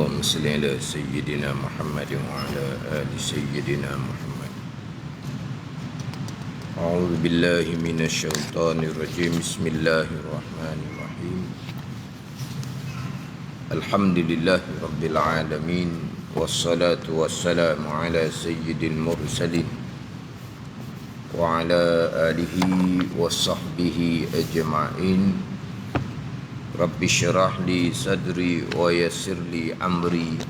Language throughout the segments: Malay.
اللهم صل على سيدنا محمد وعلى آل سيدنا محمد. أعوذ بالله من الشيطان الرجيم. بسم الله الرحمن الرحيم. الحمد لله رب العالمين، والصلاة والسلام على سيد المرسلين وعلى آله وصحبه أجمعين. Rabbi syarah li sadri wa yassir li amri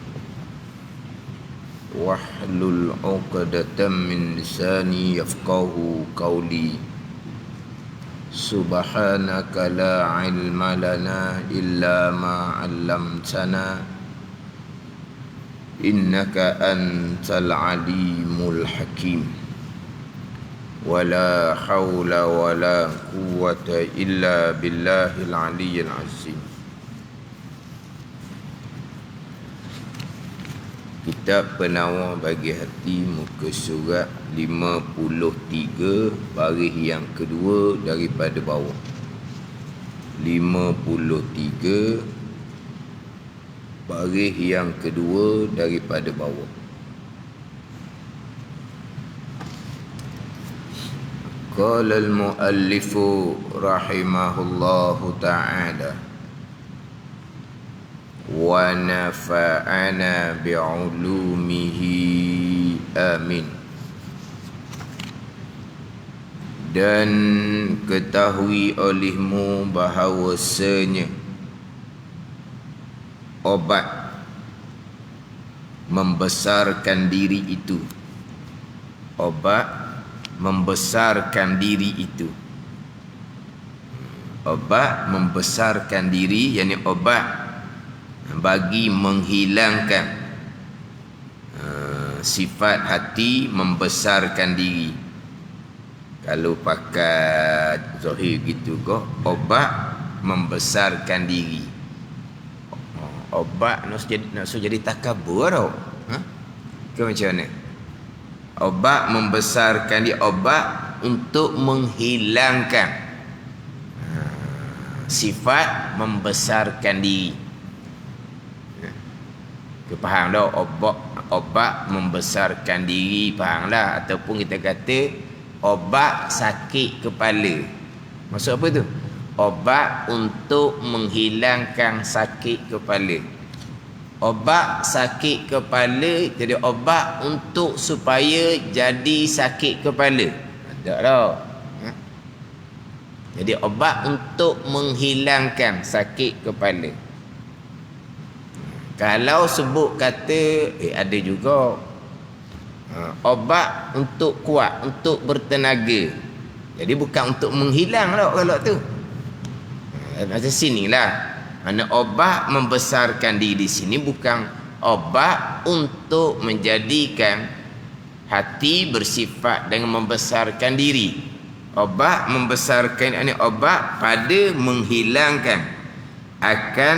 wahlul 'uqdatam min lisani yafqahu qawli. Subhanaka la ilma lana illa ma 'allamtana innaka antal alimul hakim. Wala hawla wala quwwata illa billahil aliyyil azim. Kitab Penawar Bagi Hati, muka surat 53, baris yang kedua daripada bawah. 53, baris yang kedua daripada bawah. Qala al-muallifu rahimahullahu ta'ala wa nafa'ana bi'ulumihi amin. Dan ketahui olehmu bahawasanya obat membesarkan diri itu, obat membesarkan diri itu, obat membesarkan diri, yakni obat bagi menghilangkan sifat hati membesarkan diri. Kalau pakai zahir gitu kok, obat membesarkan diri. Obat nak jadi takabur tau. Ke macam mana? Obat membesarkan dia, obat untuk menghilangkan sifat membesarkan diri. Kita faham dah, obat membesarkan diri, faham lah. Ataupun kita kata obat sakit kepala. Maksud apa tu? Obat untuk menghilangkan sakit kepala. Obat sakit kepala jadi obat untuk supaya jadi sakit kepala. Tak tahu. Jadi obat untuk menghilangkan sakit kepala. Kalau sebut kata ada juga obat untuk kuat, untuk bertenaga. Jadi bukan untuk menghilang lah kalau tu. Macam sinilah. Mana obat membesarkan diri di sini bukan obat untuk menjadikan hati bersifat dengan membesarkan diri. Obat membesarkan ini obat pada menghilangkan akan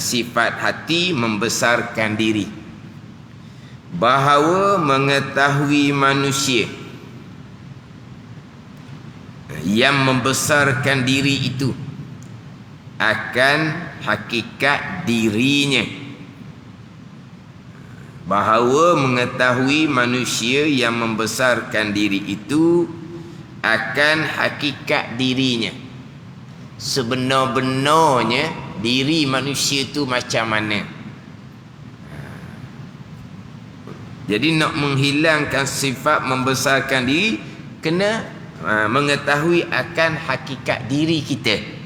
sifat hati membesarkan diri. Bahawa mengetahui manusia yang membesarkan diri itu akan hakikat dirinya. Bahawa mengetahui manusia yang membesarkan diri itu akan hakikat dirinya. Sebenar-benarnya diri manusia itu macam mana. Jadi nak menghilangkan sifat membesarkan diri, kena mengetahui akan hakikat diri kita.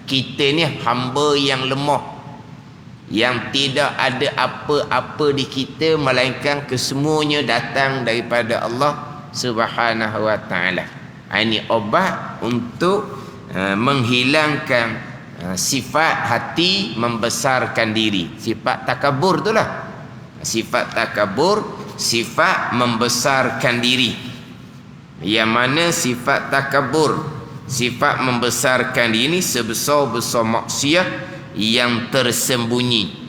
Kita ni hamba yang lemah, yang tidak ada apa-apa di kita melainkan kesemuanya datang daripada Allah Subhanahu wa ta'ala. Ini obat untuk menghilangkan sifat hati membesarkan diri. Sifat takabur itulah. Sifat takabur, sifat membesarkan diri. Yang mana sifat takabur, sifat membesarkan diri ini sebesar-besar maksiat yang tersembunyi.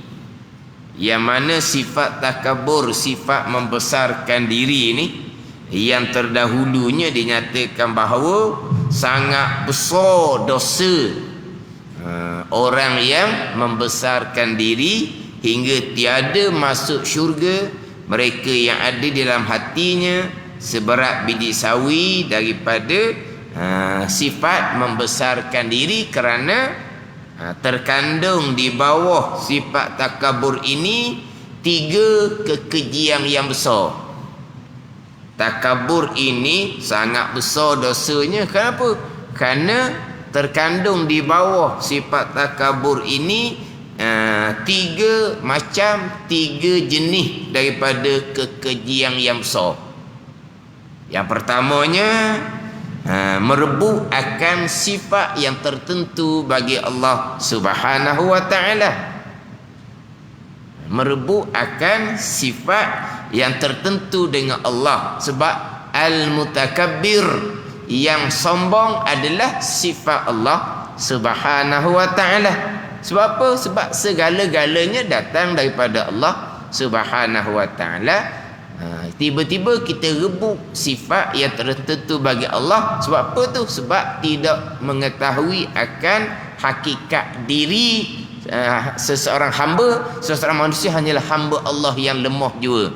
Yang mana sifat takabur, sifat membesarkan diri ini, yang terdahulunya dinyatakan bahawa sangat besar dosa orang yang membesarkan diri hingga tiada masuk syurga mereka yang ada di dalam hatinya seberat biji sawi daripada sifat membesarkan diri, kerana terkandung di bawah sifat takabur ini 3 kekejian yang besar. Takabur ini sangat besar dosanya. Kenapa? Kerana terkandung di bawah sifat takabur ini 3 jenis daripada kekejian yang besar. Yang pertamanya, merebut akan sifat yang tertentu bagi Allah Subhanahu wa ta'ala. Merebut akan sifat yang tertentu dengan Allah. Sebab al-mutakabbir, yang sombong adalah sifat Allah Subhanahu wa ta'ala. Sebab apa? Sebab segala-galanya datang daripada Allah Subhanahu wa ta'ala. Tiba-tiba kita rebut sifat yang tertentu bagi Allah. Sebab apa tu? Sebab tidak mengetahui akan hakikat diri seseorang hamba. Seseorang manusia hanyalah hamba Allah yang lemah jua.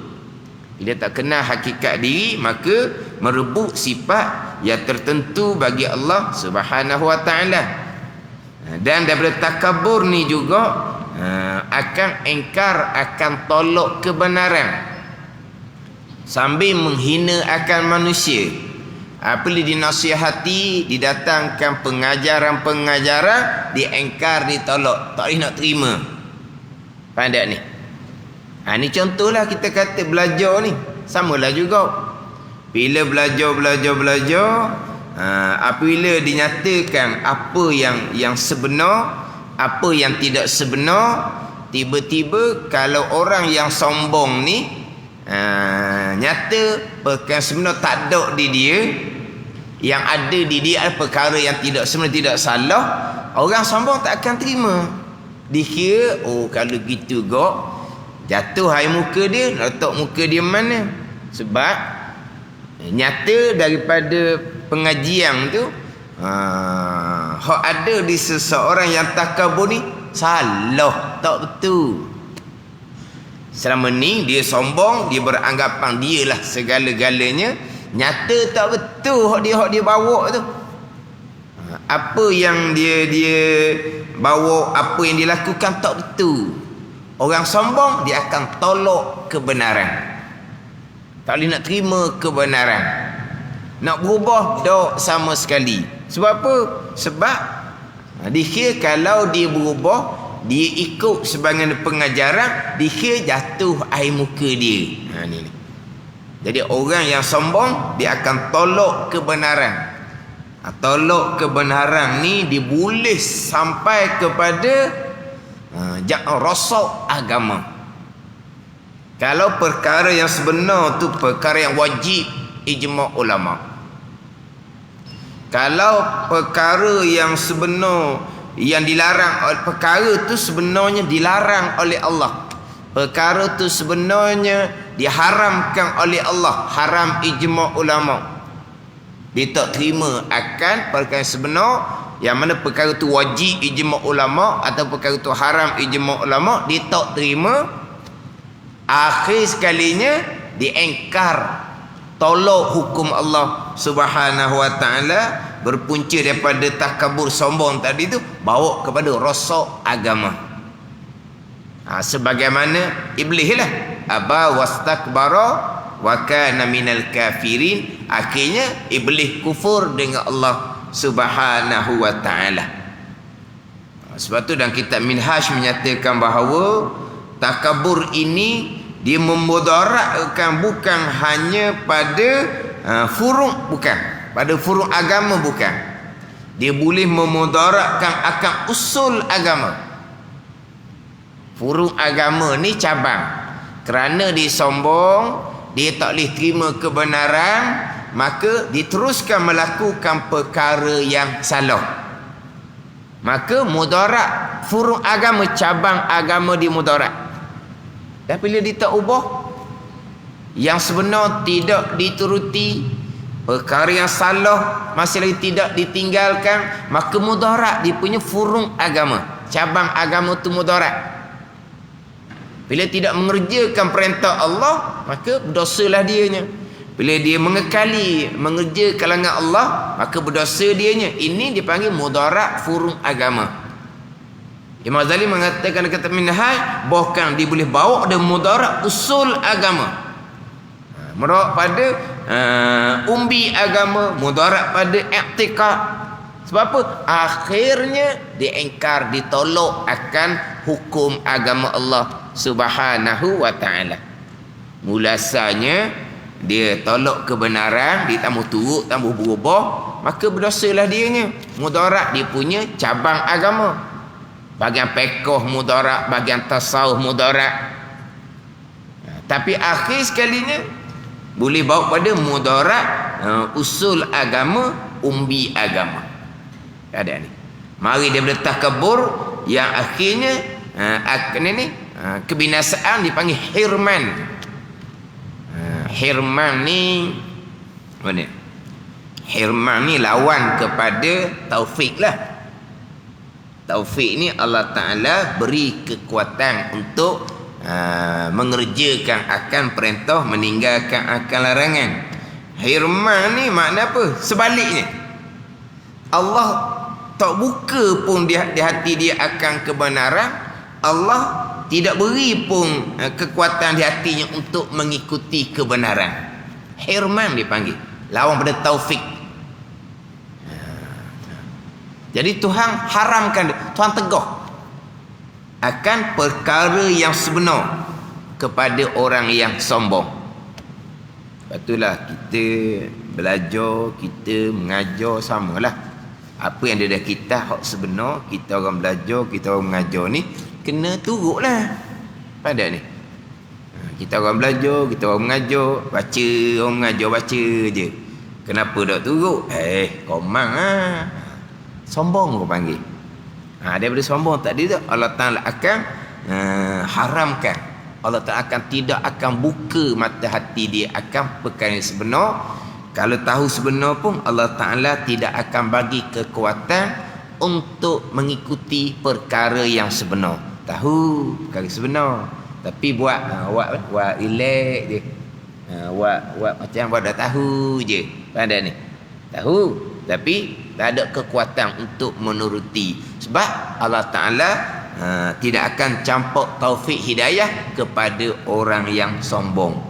Bila tak kenal hakikat diri, maka merebut sifat yang tertentu bagi Allah Subhanahu wa ta'ala. Dan daripada takabur ni juga akan engkar, akan tolak kebenaran, sambil menghina akan manusia. Apabila dinasihati, didatangkan pengajaran-pengajaran, diengkar, ditolak, tak boleh nak terima. Faham tak ni? Ni contohlah kita kata belajar ni. Samalah juga. Bila belajar, apabila dinyatakan apa yang sebenar, apa yang tidak sebenar, tiba-tiba kalau orang yang sombong ni nyata perkara sebenar tak ada di dia, yang ada di dia adalah perkara yang tidak sebenar, tidak salah, orang sombong tak akan terima. Dikira, oh kalau gitu kok jatuh air muka dia, letak muka dia mana? Sebab nyata daripada pengajian tu, hak ada di seseorang yang takabur ni salah, tak betul. Selama ni dia sombong, dia beranggapan dialah segala-galanya. Nyata tak betul hak dia bawa tu. Apa yang dia bawa, apa yang dia lakukan tak betul. Orang sombong dia akan tolak kebenaran. Tak boleh nak terima kebenaran. Nak berubah tak sama sekali. Sebab apa? Sebab dikira kalau dia berubah, dia ikut sebagian pengajaran, dikira jatuh air muka dia. Ni. Jadi orang yang sombong dia akan tolak kebenaran. Tolak kebenaran ni dia boleh sampai kepada rosak agama. Kalau perkara yang sebenar tu perkara yang wajib ijma' ulama. Kalau perkara yang sebenar yang dilarang, perkara tu sebenarnya dilarang oleh Allah, perkara tu sebenarnya diharamkan oleh Allah, haram ijma' ulama, dia tak terima akan perkara sebenar, yang mana perkara tu wajib ijma' ulama atau perkara tu haram ijma' ulama, dia tak terima. Akhir sekalinya diengkar, tolak hukum Allah Subhanahu wa ta'ala, berpunca daripada takabur sombong tadi tu, bawa kepada rosak agama. Sebagaimana iblis lah, aba wastakbara wa kana minal kafirin. Akhirnya iblis kufur dengan Allah Subhanahu wa ta'ala. Sebab tu dalam kitab Minhaj menyatakan bahawa takabur ini dia memudaratkan bukan hanya pada furu', bukan pada furu' agama, bukan. Dia boleh memudaratkan akan usul agama. Furu' agama ni cabang. Kerana dia sombong, dia tak boleh terima kebenaran, maka diteruskan melakukan perkara yang salah. Maka mudarat furu' agama, cabang agama dia mudarat. Dan bila dia tak ubah, yang sebenar tidak dituruti, perkara yang salah masih lagi tidak ditinggalkan, maka mudarat dia punya furu' agama, cabang agama tu mudarat. Bila tidak mengerjakan perintah Allah, maka berdosalah dianya. Bila dia mengekali mengerja kalangan Allah, maka berdosa dianya. Ini dipanggil mudarat furung agama. Imam Ghazali mengatakan kata minhaj, bahkan dia boleh bawa ada mudarat usul agama. Mudarat pada umbi agama, mudarat pada i'tiqad. Sebab apa? Akhirnya diingkar, ditolak akan hukum agama Allah Subhanahu wa ta'ala. Mulasanya dia tolak kebenaran, dia tambah turut, tambah berubah, maka berdosalah dianya. Mudarat dia punya cabang agama. Bahagian fiqh mudarat, bahagian tasawuf mudarat. Tapi akhir sekalinya boleh bawa pada mudarat usul agama, umbi agama. Ada ni. Mari dia bertakabur yang akhirnya kebinasaan dipanggil hirman. Hirman ni mana? Hirman ni lawan kepada taufik lah. Taufik ni Allah Ta'ala beri kekuatan untuk mengerjakan akan perintah, meninggalkan akan larangan. Hirman ni makna apa? Sebaliknya, Allah tak buka pun di hati dia akan kebenaran. Allah tidak beri pun kekuatan di hatinya untuk mengikuti kebenaran. Hirman dipanggil, lawan pada taufik. Jadi Tuhan haramkan, Tuhan tegah akan perkara yang sebenar kepada orang yang sombong. Itulah kita belajar, kita mengajar samalah. Apa yang dia dah kita hak sebenar, kita orang belajar, kita orang mengajar ni kena turutlah pada ni. Kita orang belajar, kita orang mengajar, baca, orang mengajar baca je. Kenapa tak turut? Komang ah. Sombong kau panggil. Daripada sombong tadi tu Allah Ta'ala akan haramkan. Allah Ta'ala akan tidak akan buka mata hati dia akan perkara yang sebenar. Kalau tahu sebenar pun Allah Ta'ala tidak akan bagi kekuatan untuk mengikuti perkara yang sebenar. Tahu perkara sebenar, tapi buat relax je. Buat macam buat dah tahu je. Pada ni tahu, tapi tak ada kekuatan untuk menuruti. Sebab Allah Ta'ala tidak akan campur taufik hidayah kepada orang yang sombong.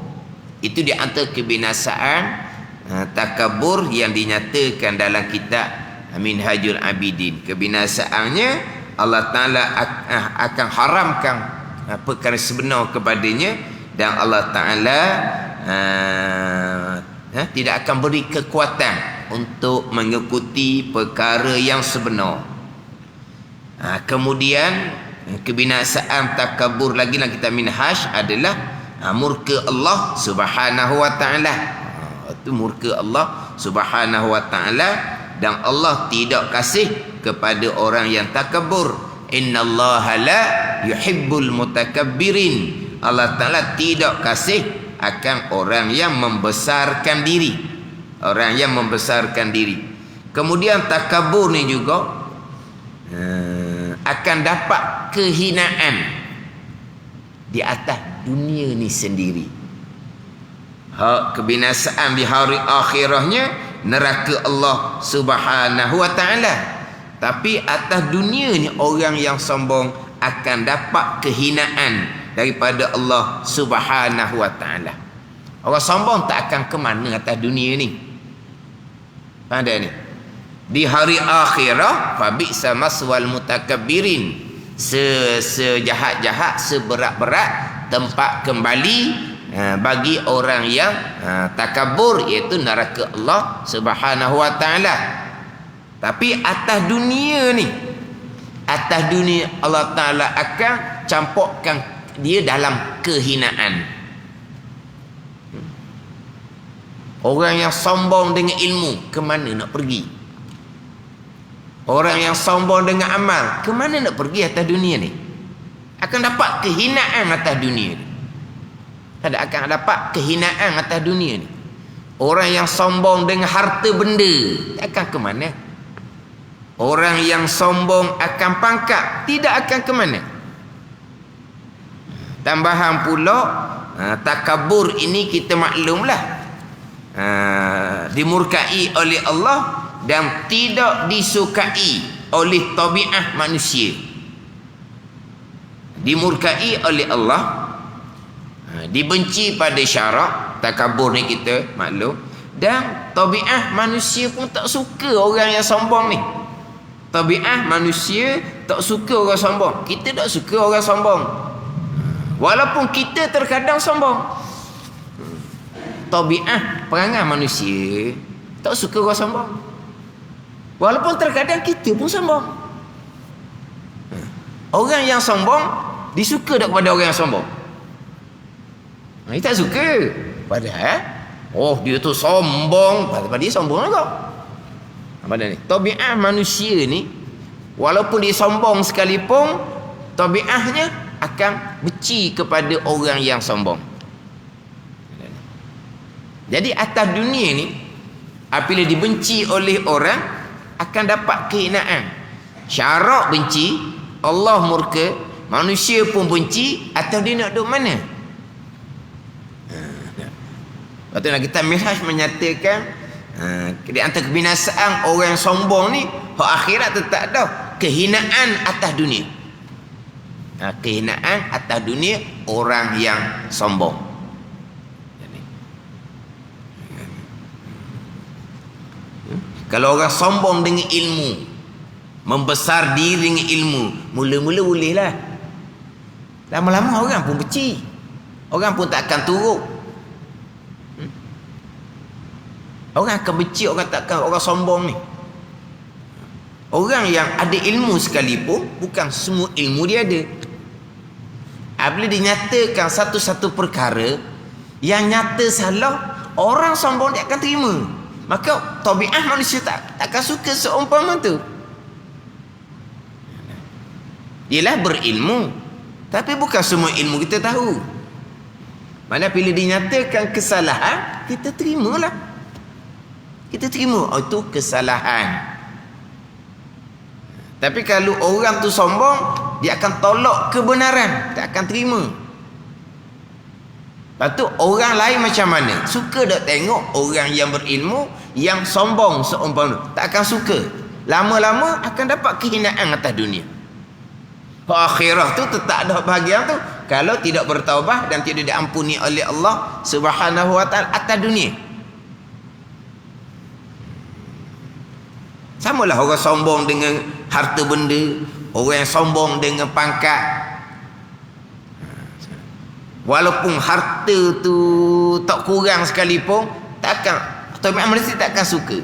Itu di antara kebinasaan takabur yang dinyatakan dalam kitab Minhajul Abidin. Kebinasaannya Allah Ta'ala akan haramkan perkara sebenar kepadanya, dan Allah Ta'ala tidak akan beri kekuatan untuk mengikuti perkara yang sebenar. Kemudian kebinasaan takabur lagi dalam kitab Minhaj adalah murka Allah Subhanahu wa Ta'ala. Itu murka Allah Subhanahu wa Ta'ala, dan Allah tidak kasih kepada orang yang takabur. Innallaha la yuhibbul mutakabbirin. Allah Ta'ala tidak kasih akan orang yang membesarkan diri. Orang yang membesarkan diri. Kemudian takabur ni juga akan dapat kehinaan di atas dunia ni sendiri. Kebinasaan di hari akhirahnya neraka Allah Subhanahu wa Ta'ala. Tapi atas dunia ni orang yang sombong akan dapat kehinaan daripada Allah Subhanahu wa Ta'ala. Orang sombong tak akan ke mana atas dunia ni. Ada ni. Di hari akhirah fabi'sa maswal mutakabbirin. Sejahat-jahat, seberat-berat tempat kembali bagi orang yang takabur, iaitu neraka Allah Subhanahu wa Ta'ala. Tapi atas dunia ni, atas dunia Allah Ta'ala akan campurkan dia dalam kehinaan. Orang yang sombong dengan ilmu, ke mana nak pergi? Orang yang sombong dengan amal, ke mana nak pergi atas dunia ni? Akan dapat kehinaan atas dunia ni. Akan dapat kehinaan atas dunia ni. Orang yang sombong dengan harta benda, akan ke mana? Orang yang sombong akan pangkat, tidak akan ke mana? Tambahan pula takabur ini kita maklumlah dimurkai oleh Allah dan tidak disukai oleh tabiat manusia. Dimurkai oleh Allah, dibenci pada syarak. Takabur ni kita maklum, dan tabiat manusia pun tak suka orang yang sombong ni. Tabiat manusia tak suka orang sombong. Kita tak suka orang sombong, walaupun kita terkadang sombong. Tabiat perangai manusia tak suka orang sombong, walaupun terkadang kita pun sombong. Orang yang sombong disuka tak kepada orang yang sombong? Dia tak suka. Padahal dia tu sombong, padahal dia sombong juga. Padahal ni tabiat manusia ni, walaupun dia sombong sekalipun, tabiatnya akan benci kepada orang yang sombong. Jadi atas dunia ni, apabila dibenci oleh orang, akan dapat kehinaan. Syarak benci, Allah murka, manusia pun benci, atau dia nak duduk mana? Lepas tu nak kita Mi'raj menyatakan di antara kebinasaan orang yang sombong ni, hak akhirat tu tak ada. Kehinaan atas dunia. Kehinaan atas dunia orang yang sombong. Kalau orang sombong dengan ilmu, membesar diri dengan ilmu, mula-mula boleh lah. Lama-lama orang pun benci, orang pun tak akan turut. Orang akan benci orang sombong ni. Orang yang ada ilmu sekalipun, bukan semua ilmu dia ada. Apabila dinyatakan satu-satu perkara yang nyata salah, orang sombong dia akan terima. Maka tabiat manusia tak akan suka seumpama tu. Ialah berilmu, tapi bukan semua ilmu kita tahu. Mana bila dinyatakan kesalahan, kita terimalah. Kita terima, itu kesalahan. Tapi kalau orang tu sombong, dia akan tolak kebenaran, tak akan terima. Lepas tu orang lain macam mana? Suka tak tengok orang yang berilmu yang sombong seumpama, tak akan suka. Lama-lama akan dapat kehinaan atas dunia. Akhirah tu tetap ada bahagian tu kalau tidak bertaubat dan tidak diampuni oleh Allah Subhanahu wa taala atas dunia. Samalah orang sombong dengan harta benda, orang yang sombong dengan pangkat. Walaupun harta tu tak kurang sekalipun, takkan tabiat manusia takkan suka.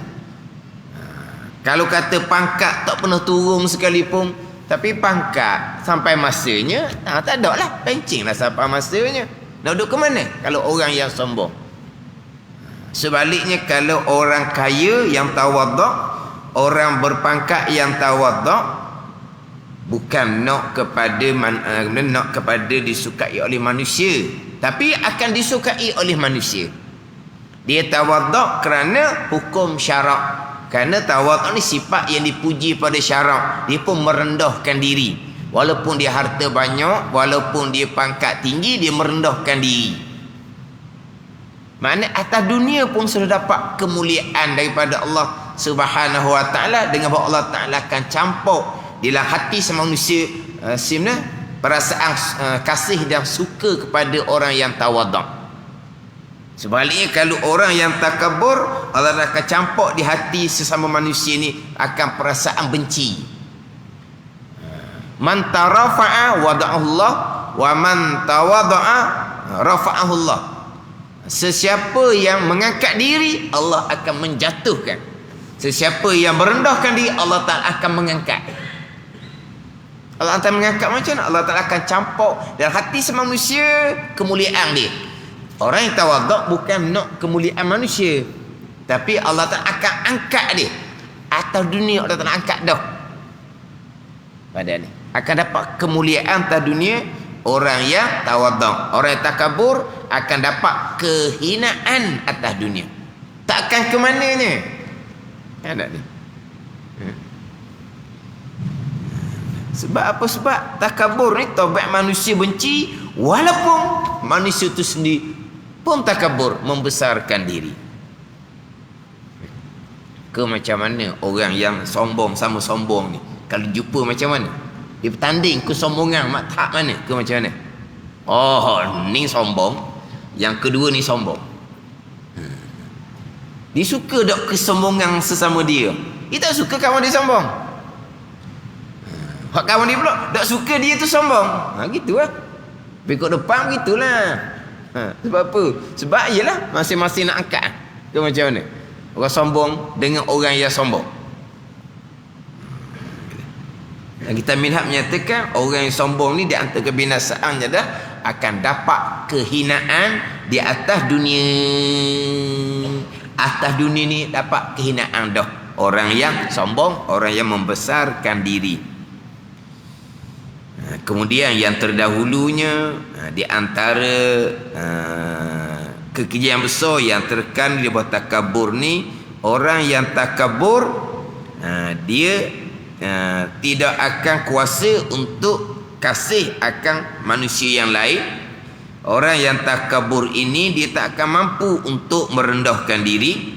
Kalau kata pangkat tak pernah turun sekalipun, tapi pangkat sampai masanya, tak ada lah, pencinglah sampai masanya. Nak duduk ke mana kalau orang yang sombong? Sebaliknya kalau orang kaya yang tawaduk, orang berpangkat yang tawaduk, bukan nak kepada disukai oleh manusia, tapi akan disukai oleh manusia. Dia tawaduk kerana hukum syarak. Kerana tawaduk ni sifat yang dipuji pada syarak. Dia pun merendahkan diri. Walaupun dia harta banyak, walaupun dia pangkat tinggi, dia merendahkan diri. Maknanya atas dunia pun sudah dapat kemuliaan daripada Allah Subhanahu wa taala, dengan bahawa Allah taala akan campur dalam hati semua manusia perasaan kasih dan suka kepada orang yang tawaduk. Sebaliknya kalau orang yang takabur, Allah akan campur di hati sesama manusia ni akan perasaan benci. Man tarafa'a wada'ahu Allah, wa man tawada'a rafa'ahu Allah. Sesiapa yang mengangkat diri, Allah akan menjatuhkan. Sesiapa yang merendahkan diri, Allah Ta'ala akan mengangkat. Allah Ta'ala mengangkat macam mana? Allah Ta'ala akan campur dalam hati semua manusia kemuliaan dia. Orang yang tawaduk bukan nak kemuliaan manusia, tapi Allah Ta'ala akan angkat dia. Atas dunia Allah Ta'ala angkat dah. Pada ni akan dapat kemuliaan atas dunia orang yang tawaduk. Orang yang takabur akan dapat kehinaan atas dunia. Takkan ke mananya? Ada ni. Sebab apa? Sebab takabur ni tabiat manusia benci, walaupun manusia itu sendiri pun takabur, membesarkan diri. Ke macam mana orang yang sombong sama sombong ni, kalau jumpa macam mana dia bertanding kesombongan tak mana, ke macam mana? Oh, ni sombong, yang kedua ni sombong. Dia suka dok kesombongan sesama dia. Dia tak suka kawan dia sombong. Hak kawan dia pula tak suka dia tu sombong. Gitu lah. Pekok depan gitulah. Sebab apa? Sebab ialah masing-masing nak angkat. Ke macam mana? Orang sombong dengan orang yang sombong. Dan kita minhaj menyatakan orang yang sombong ni di antara kebinasaannya dah akan dapat kehinaan di atas dunia. Atas dunia ni dapat kehinaan dah. Orang yang sombong, orang yang membesarkan diri. Kemudian yang terdahulunya di antara kekejian besar yang terkandung di bawah takabur ni, orang yang takabur dia tidak akan kuasa untuk kasih akan manusia yang lain. Orang yang takabur ini dia tak akan mampu untuk merendahkan diri.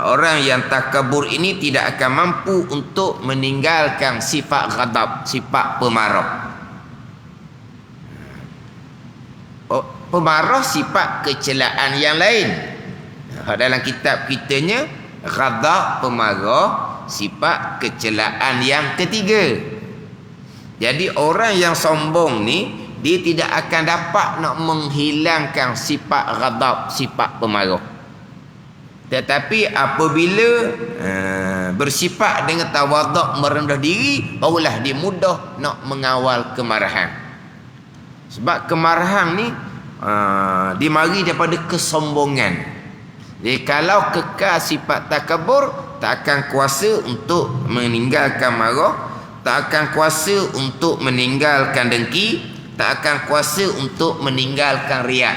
Orang yang takabur ini tidak akan mampu untuk meninggalkan sifat ghadab, sifat pemarah. Pemarah sifat kecelaan yang lain. Dalam kitab kitanya, ghadab, pemarah sifat kecelaan yang ketiga. Jadi orang yang sombong ni dia tidak akan dapat nak menghilangkan sifat ghadab, sifat pemarah. Tetapi apabila bersifat dengan tawaduk, merendah diri, barulah dia mudah nak mengawal kemarahan. Sebab kemarahan ni dimari daripada kesombongan. Jadi kalau kekal sifat takabur, tak akan kuasa untuk meninggalkan marah, tak akan kuasa untuk meninggalkan dengki, tak akan kuasa untuk meninggalkan riak.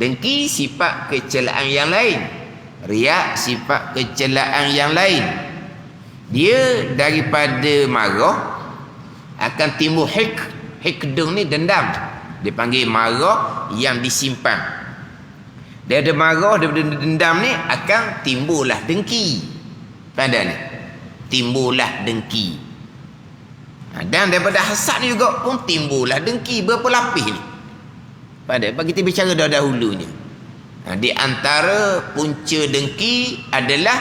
Dengki sifat kecelaan yang lain, riak sifat kecelaan yang lain. Dia daripada marah akan timbul hikdung ni dendam. Dia panggil marah yang disimpan. Dia ada marah, daripada dendam ni akan timbullah dengki. Pada ni timbullah dengki. Dan daripada hasad ni juga pun timbullah dengki. Berapa lapis ni? Pada bagi kita bicara dahulunya. Di antara punca dengki adalah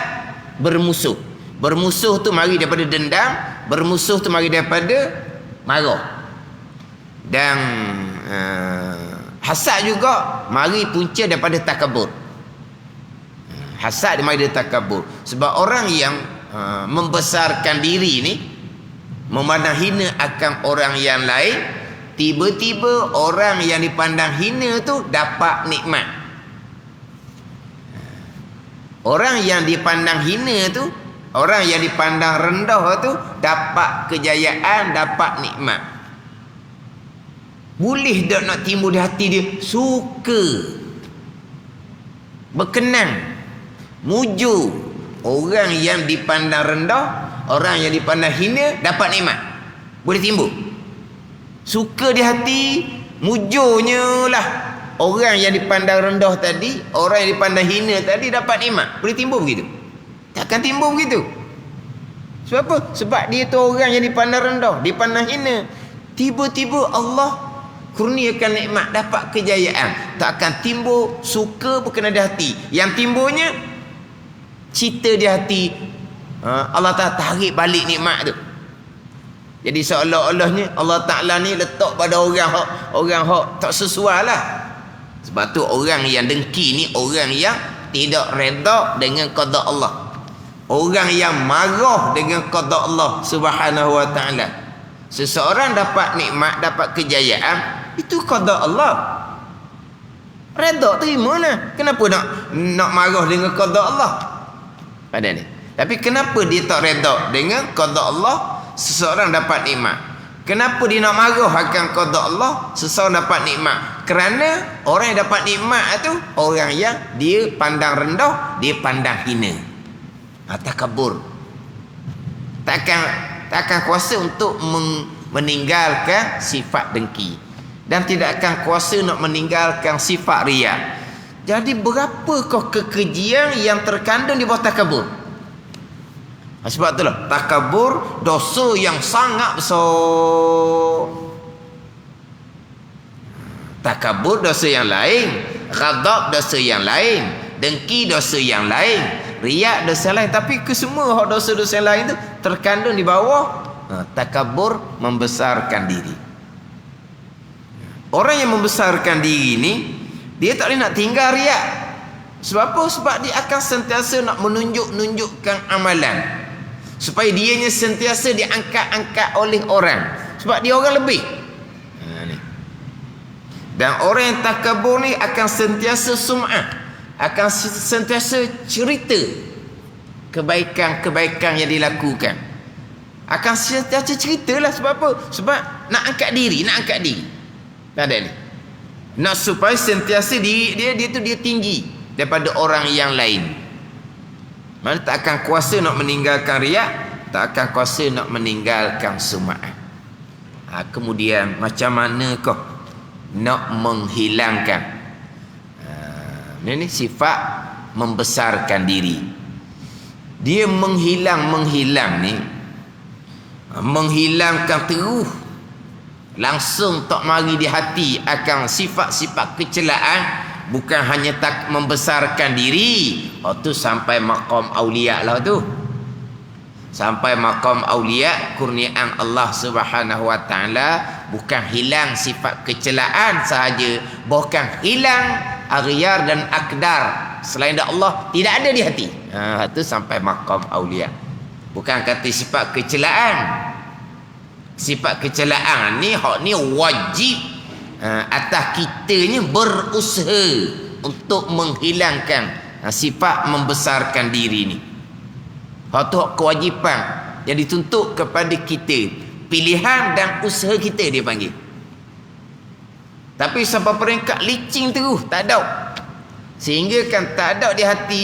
bermusuh. Bermusuh tu mari daripada dendam, bermusuh tu mari daripada marah. Dan hasad juga mari punca daripada takabur. Hasad mari dari takabur. Sebab orang yang membesarkan diri ni, memandang hina akan orang yang lain, tiba-tiba orang yang dipandang hina tu dapat nikmat. Orang yang dipandang hina tu, orang yang dipandang rendah tu dapat kejayaan, dapat nikmat. Boleh tak nak timbul di hati dia suka, berkenan, muju orang yang dipandang rendah, orang yang dipandang hina dapat nikmat. Boleh timbul suka di hati, mujunya lah orang yang dipandang rendah tadi, orang yang dipandang hina tadi dapat nikmat. Boleh timbul begitu? Takkan timbul begitu. Sebab apa? Sebab dia tu orang yang dipandang rendah, dipandang hina, tiba-tiba Allah kurniakan nikmat, dapat kejayaan. Tak akan timbul suka berkenan di hati. Yang timbulnya cita di hati, Allah Ta'ala tarik balik nikmat tu. Jadi seolah-olahnya Allah Ta'ala ni letak pada orang hak tak sesuai lah. Sebab tu orang yang dengki ni orang yang tidak reda dengan qada Allah, orang yang marah dengan qada Allah Subhanahu wa Ta'ala. Seseorang dapat nikmat, dapat kejayaan, itu qada Allah, reda, terima lah. Kenapa nak marah dengan qada Allah pada ni? Tapi kenapa dia tak reda dengan qada Allah seseorang dapat nikmat? Kenapa dia nak marah akan qada Allah seseorang dapat nikmat? Kerana orang yang dapat nikmat tu orang yang dia pandang rendah, dia pandang hina. Takabur. Takkan kuasa untuk meninggalkan sifat dengki. dan tidak akan kuasa nak meninggalkan sifat riya. Jadi berapakah kekejian yang terkandung di bawah takabur? Sebab itulah takabur dosa yang sangat besar. Takabur dosa yang lain, ghadab dosa yang lain, dengki dosa yang lain, riak dosa lain. Tapi kesemua dosa-dosa yang lain tu terkandung di bawah takabur, membesarkan diri. Orang yang membesarkan diri ni, dia tak boleh nak tinggal riak. Sebab apa? Sebab dia akan sentiasa nak menunjukkan amalan, supaya dianya sentiasa diangkat-angkat oleh orang, sebab dia orang lebih. Dan orang yang takabur ni akan sentiasa sum'ah, akan sentiasa cerita kebaikan-kebaikan yang dilakukan. Akan sentiasa ceritalah. Sebab apa? Sebab nak angkat diri. Tak ada ni. Nak supaya sentiasa dia tinggi daripada orang yang lain. Mana tak akan kuasa nak meninggalkan riak, tak akan kuasa nak meninggalkan sum'ah. Kemudian macam mana kau nak menghilangkan ini sifat membesarkan diri? Dia menghilang ni, menghilangkan terus, langsung tak mari di hati akan sifat-sifat kecelaan. Bukan hanya tak membesarkan diri, tu sampai maqam aulia lah tu. Sampai maqam aulia, kurniaan Allah Subhanahu wa taala bukan hilang sifat kecelaan sahaja, bahkan hilang aghyar dan akdar selain Allah tidak ada di hati. Itu sampai maqam aulia. Bukan kata sifat kecelaan. Sifat kecelaan ni hak ni wajib atas kitanya berusaha untuk menghilangkan sifat membesarkan diri ni. Hak tu kewajipan yang dituntut kepada kita. Pilihan dan usaha kita dia panggil. Tapi sampai peringkat licin terus, tak ada. Sehingga kan tak ada di hati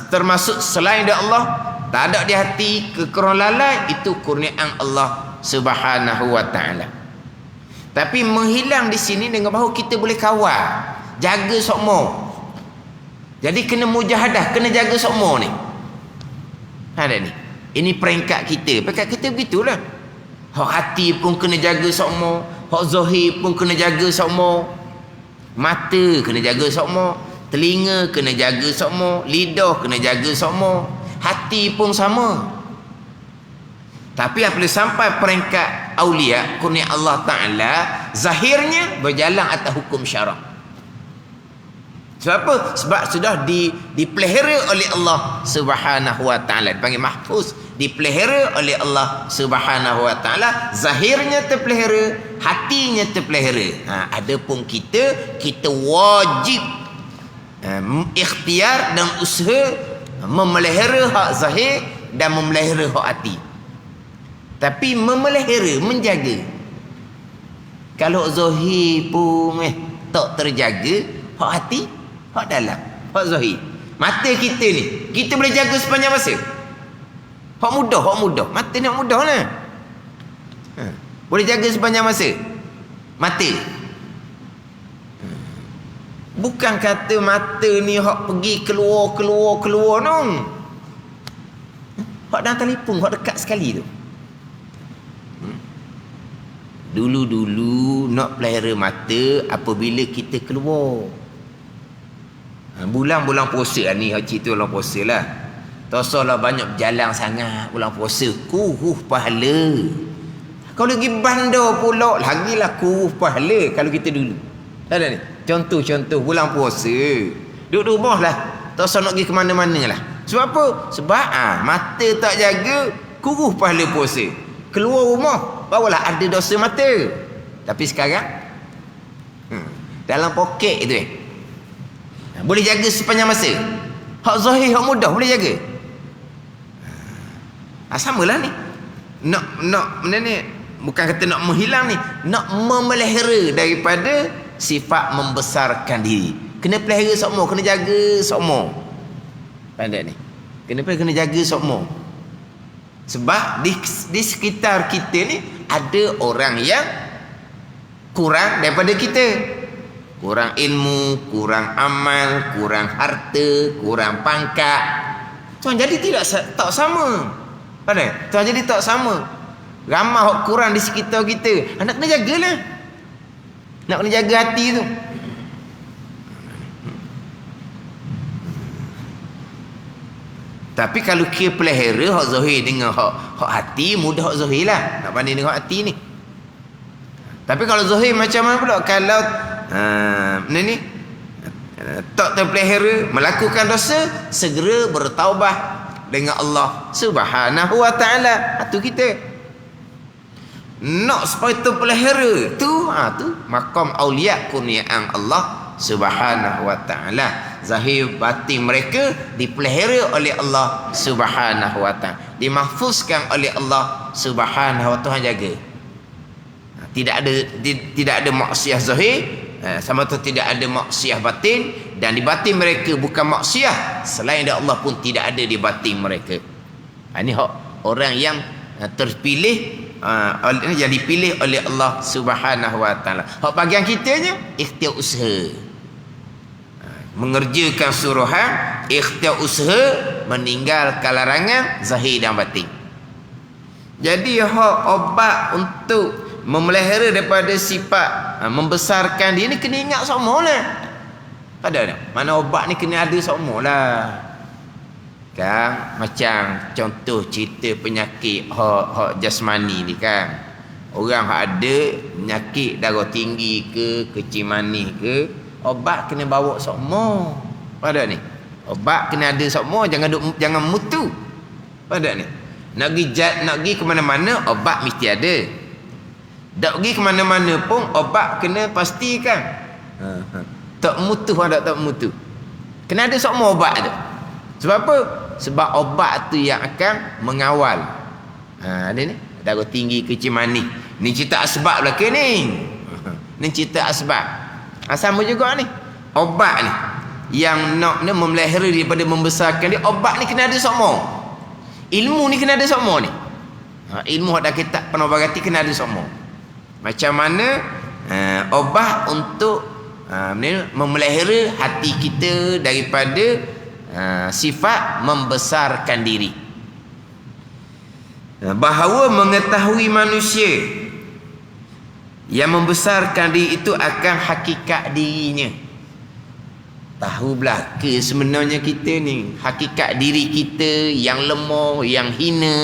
termasuk selain dari Allah, tak ada di hati kekurang lalai, itu kurniaan Allah Subhanahu wa taala. Tapi menghilang di sini dengan bahawa kita boleh kawal, jaga sokmo. Jadi kena mujahadah, kena jaga sokmo ni. Ada ni. Ini peringkat kita. Peringkat kita begitulah. Hak hati pun kena jaga sokmo, hak zahir pun kena jaga sokmo. Mata kena jaga sokmo, telinga kena jaga sokmo, lidah kena jaga sokmo, hati pun sama. Tapi apabila sampai peringkat aulia, kurnia Allah Ta'ala, zahirnya berjalan atas hukum syarak. Sebab apa? Sebab sudah dipelihara oleh Allah Subhanahu wa taala, dipanggil mahfuz, dipelihara oleh Allah Subhanahu wa taala, zahirnya terpelihara, hatinya terpelihara. Adapun kita wajib ikhtiar dan usaha memelihara hak zahir dan memelihara hak hati. Tapi memelihara, menjaga. Kalau zahir pun tak terjaga, hak hati, hak dalam, hak zahir. Mata kita ni, kita boleh jaga sepanjang masa. Hak mudah. Mata ni hak mudah lah. Boleh jaga sepanjang masa. Mata. Bukan kata mata ni hak pergi keluar nong. Hak dalam telefon, hak dekat sekali tu. Dulu nak pelihara mata apabila kita keluar. Bulan-bulan puasa ni, cerita bulan puasa lah. Tak usahlah banyak berjalan sangat bulan puasa. Kuruh pahala. Kalau pergi bandar pula, lagilah kuruh pahala kalau kita dulu. Ada ni? Contoh bulan puasa. Duduk rumah lah. Tak usah nak pergi ke mana-mana lah. Sebab apa? Sebab mata tak jaga, kuruh pahala puasa. Keluar rumah, barulah ada dosa mata. Tapi sekarang dalam poket itu boleh jaga sepanjang masa. Hak zahir, hak mudah boleh jaga. Samalah ni. Nak ni bukan kata nak menghilang ni, nak memelihara daripada sifat membesarkan diri. Kena pelihara sokmo, kena jaga sokmo. Pandai ni. Kena jaga sokmo. Sebab di sekitar kita ni ada orang yang kurang daripada kita. Kurang ilmu, kurang amal, kurang harta, kurang pangkat. Tuan jadi tak sama. Pada tuan jadi tak sama. Ramai hok kurang di sekitar kita. Nak kena jagalah. Nak kena jaga hati tu. Tapi kalau kira pelihara hak zahir dengan hak hati, mudah hak zahir lah. Nak banding dengan hak hati ni. Tapi kalau zahir macam mana pula? Kalau ni tak terpelihara, melakukan dosa, segera bertaubat dengan Allah Subhanahu wa taala. Itu kita. Nak supaya terpelihara tu, tu maqam auliya kurniaan Allah Subhanahu wa taala. Zahir batin mereka dipelihara oleh Allah Subhanahu wa taala, dimahfuzkan oleh Allah Subhanahu wa taala, jaga. Tidak ada maksiat zahir, sama tu tidak ada maksiat batin, dan di batin mereka bukan maksiat, selain dari Allah pun tidak ada di batin mereka. Ini orang yang terpilih, yang dipilih oleh Allah Subhanahu wa taala. Hak bagian kitanya ikhtiar usaha, mengerjakan suruhan, ikhtiar usaha, meninggalkan larangan zahir dan batin. Jadi hak obat untuk memelihara daripada sifat membesarkan dia ni kena ingat semualah. Ada tak? Mana obat ni kena ada semualah. Kan macam contoh cerita penyakit hak jasmani ni kan. Orang hak ada penyakit darah tinggi ke, kecil manis ke, obat kena bawa semua. Pada ni obat kena ada semua, jangan mutu. Pada ni nak pergi ke mana-mana obat mesti ada. Tak pergi ke mana-mana pun obat kena pastikan. Tak mutu ada, tak mutu. Kena ada semua obat tu. Sebab apa? Sebab obat tu yang akan mengawal. Ada ni darah tinggi, kecil manis. Ni cerita asbab belaka ni. Ni cerita asbab. Sama juga ni. Obat ni yang nak memelihara daripada membesarkan dia, obat ni kena ada semua. Ilmu ni kena ada semua ni. Ilmu hak dah kitab penobati kena ada semua. Macam mana obat untuk memelihara hati kita daripada sifat membesarkan diri. Bahawa mengetahui manusia yang membesarkan diri itu akan hakikat dirinya. Tahu belaka sebenarnya kita ni, hakikat diri kita yang lemah, yang hina.